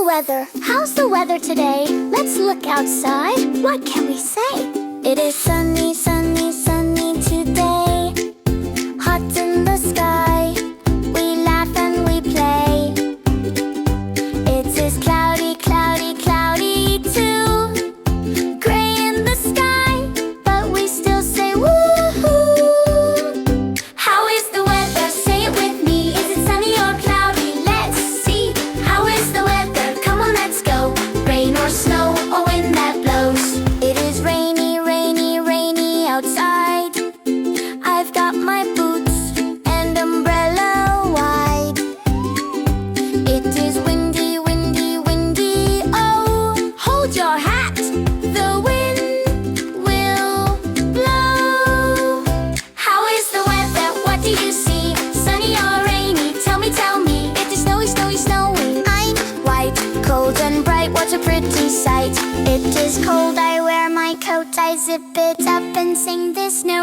the weather? How's the weather today? Let's look outside. What can we say? It is sunny, sunny, sunny today. Hot in the sky. We laugh and we play. It is cloudy, cloudy, cloudy too. Gray in the sky, but we still say woohoo. How is the weather? Say it with me. Is it sunny or cloudy? Let's see. How is the weather? Come on, let's go. Rain or snow or wind that blows. It is rainy, rainy, rainy outside. I've got my boots and umbrella wide. It is windy, windy, windy. Oh, hold your hat. The wind will blow. How is the weather? What do you see? Sunny or rainy? Tell me, tell me. It is snowy, snowy, snowing. I'm white, cold and bright. What a pretty sight. It is cold, I wear my coat. I zip it up and sing this new